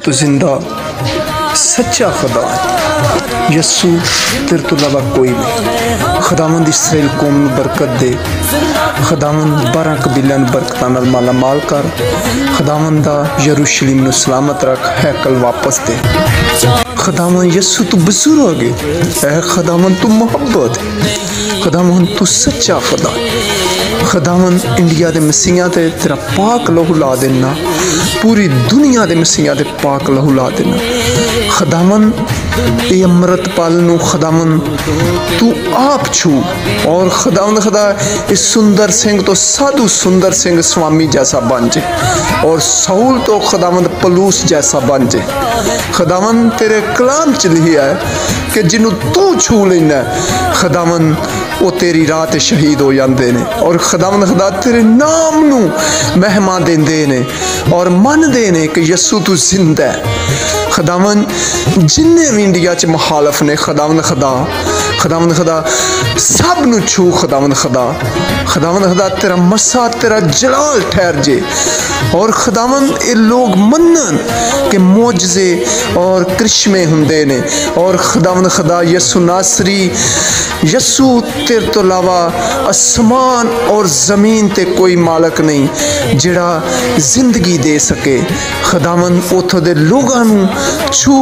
तो जिंदा सच्चा खुदा है। यस्सु तेरे तो अलावा कोई नहीं। खुदावंद इसराइल कौम नूं बरकत दे। खुदावंद 12 कबीलियां नूं बरकतां नाल माला माल कर। खुदावंद यरूशलेम नूं सलामत रख, हैकल वापस दे। खुदावंद यस्सु तू बुजुर्ग है, ऐ खुदावंद तू मोहब्बत है। खुदावंद तू सच्चा खुदा। खुदावंद इंडिया के मसीहा ते तेरा पाक लहू ला देना, पूरी दुनिया के मसीहा ते पाक लहू ला देना। खुदावंद ये अमृतपाल नूं खुदावंद तू आप छू, और खुदावंद खुदा इस सुंदर सिंह तो साधु सुंदर सिंह स्वामी जैसा बन जाए, और साउल तो खुदावंद पलूस जैसा बन जाए। खुदावंद तेरे कलाम च लिखा है कि जिन्हों तू छू लेना खुदावंद वो तेरी राह ते शहीद हो जाते हैं, और खुदावंद खुदा तेरे नाम नूं महिमा देंदे ने और मनदे ने कि यस्सु तू जिंदा है। खुदावंद जिन्ने भी इंडिया च मुखालफ ने खुदावंद खुदा सब नूं छू। खुदावंद खुदा तेरा मसा तेरा जलाल ठहर जे, और खुदावंद ये लोग मनन कि मोजज़े और करिश्मे हुंदे ने, और खुदावंद खुदा यस्सु नासरी यस्सु तेरे तो अलावा आसमान और ज़मीन ते कोई मालक नहीं जिहड़ा जिंदगी दे सके। खुदावंद उथों दे लोगां नूं छू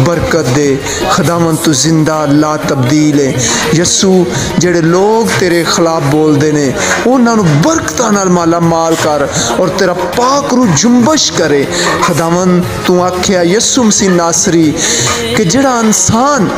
बरकत दे। खुदावंद तू जिंदा ला तब्दील है। यस्सु जेड़े लोग तेरे खिलाफ बोलते ने उन्हां नूं बरकतां नाल माला माल कर, और तेरा पाक रूह जुम्बश करे। खुदावंद तू आख्या यस्सु मसीह नासरी कि जेड़ा इंसान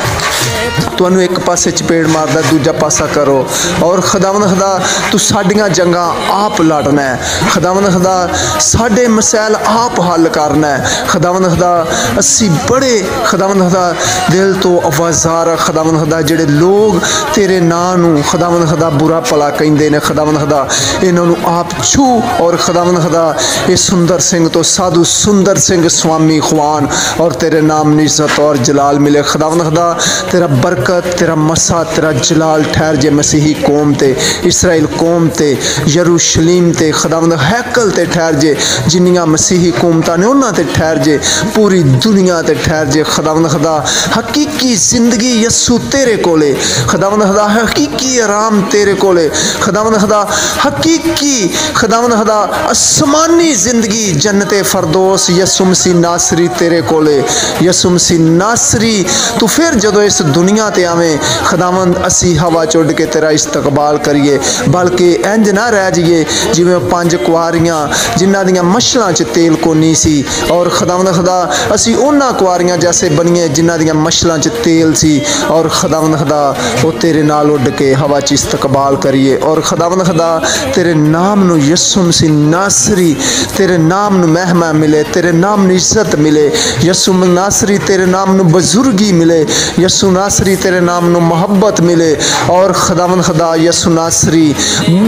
तुहानू एक पासे चपेड़ मारदा दूजा पासा करो, और खुदावंद खुदा तू साडियां जंगां आप लड़ना है। खुदावंद खुदा साडे मसैल आप हल करना है। खुदावंद खुदा असी बड़े खुदावंद खुदा दिल तो आवाज़ार खुदावंद खुदा जेड़े लोग तेरे नां नूं खुदावंद खुदा बुरा भला कहिंदे ने, खुदावंद खुदा इन्हां नूं आप छू, और खुदावंद खुदा ये सुंदर सिंह तो साधु सुंदर सिंह स्वामी खुआन, और तेरे नाम नी इज्जत और जलाल मिले। खुदावंद खुदा तेरा बरकत तेरा मसा तेरा जलाल ठहर जे मसीही कौम ते, इसराइल कौम ते, यरूशलेम ते, खुदावंद हैकल ते ठहर जे। जिन्नियां मसीही कौमतां ने उन्हां ते ठहर जे, पूरी दुनिया ते ठहर जे। खुदावंद खुदा हकीकी जिंदगी यस्सु तेरे कोले, खुदावंद खुदा हकीकी आराम तेरे कोले। खुदावंद खुदा हकीकी खुदावंद खुदा आसमानी जिंदगी जन्नते फरदौस यस्सु मसीह नासरी तेरे कोले। यस्सु मसीह नासरी तू फिर जदों इस दुनिया ते आवें खुदावंद असी हवा चुड के तेरा इस्तकबाल करिए, बल्कि इंज ना रह जाइए जिवें 5 कुआरियां जिन्हां दियां मशलां च तेल कोनी सी, और खुदावंद खुदा असी उन्हां कुआरियां जैसे बनिए जिन्हां दियां मशलां च तेल सी, और खुदावंद खुदा वो तेरे नाल उड़ के हवा च इस्तकबाल करिए। और खुदावंद खुदा तेरे नाम नूं यस्सु मसीह नासरी तेरे नाम नूं महिमा मिले, तेरे नाम नूं इज्जत मिले। यस्सु नासरी तेरे नाम नूं बुजुर्गी मिले। यस्सु नासरी तेरे नाम नूं मोहब्बत मिले, और खुदावंद खुदा यस्सु नासरी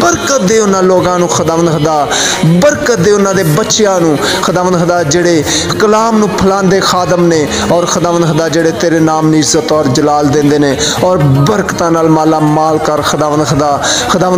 बरकत दे उन्हां लोगां नूं। खुदावंद खुदा बरकत दे उन्हां दे बच्चियां नूं। खुदावंद खुदा जेड़े कलाम नूं फलांदे खादम ने, और खुदावंद खुदा जेड़े तेरे नाम नी इज्जत और जलाल देंदे ने, और बरकतां नाल माला माल कर। खुदावंद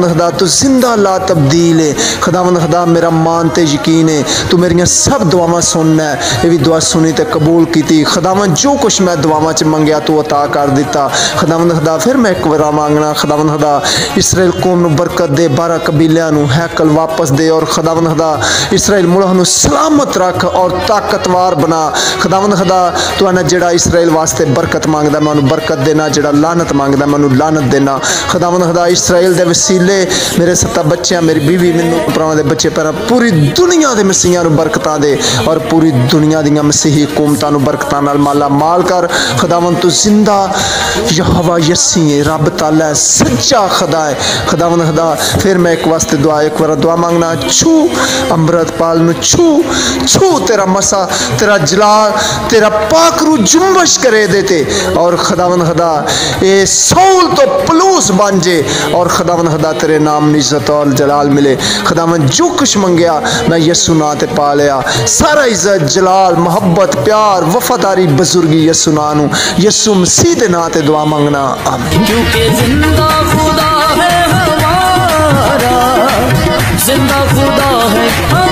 खुदा तू जिंदा ला तब्दील है। खुदावंद खुदा मेरा मान ते यकीन है तू मेरियां सब दुआवां सुनना है। ये भी दुआ सुनी ते कबूल की। खुदावंद जो कुछ मैं दुआवां च मंगया तू अता कर दिता। खुदावंद खुदा फिर मैं एक बार मांगना, खुदावंद खुदा इसराइल कौम नूं बरकत दे, 12 कबीलियां नूं हैकल वापस दे, और खुदावंद खुदा इसराइल मुल्क नूं सलामत रख और ताकतवर बना। खुदावंद खुदा तू आना जेड़ा इसराइल वास्ते बरकत मांगदा मैं उन्हें बरकत देना, जेड़ा लानत मांगदा मैं उन्हें लानत देना। खुदावंद खुदा इसराइल दे वसीले मेरे 7 बच्चे, मेरी बीवी, मैनू भरावां दे बच्चे, पर पूरी दुनिया दे मसीहियां नूं बरकतां दे, और पूरी दुनिया दियां मसीही कौमतां नूं बरकतां नाल माला माल कर। खुदावंद तू जिंदा यहोवा यस्सी है, रब ताला सच्चा खुदा है। खुदावंद खुदा फिर मैं एक वास्ते एक बार दुआ मांगना, छू अमृतपाल नूं छू तेरा मसा तेरा जलाल तेरा पाक रूह जुम्बश करे देते, और खुदावंद खुदा ये साउल तो पलूस बन जे, और खुदावंद खुदा तेरे नाम नी इज्जत और जलाल मिले। खुदावंद जो कुछ मंगया मैं यस्सु नां ते पा लिया। सारा इज्जत जलाल मोहब्बत प्यार वफादारी बुजुर्गी यस्सु नां नूं यस्सु मसीह दे नां ते दुआ मंगना, आमीन। क्योंकि जिंदा खुदा है हमारा, जिंदा खुदा है।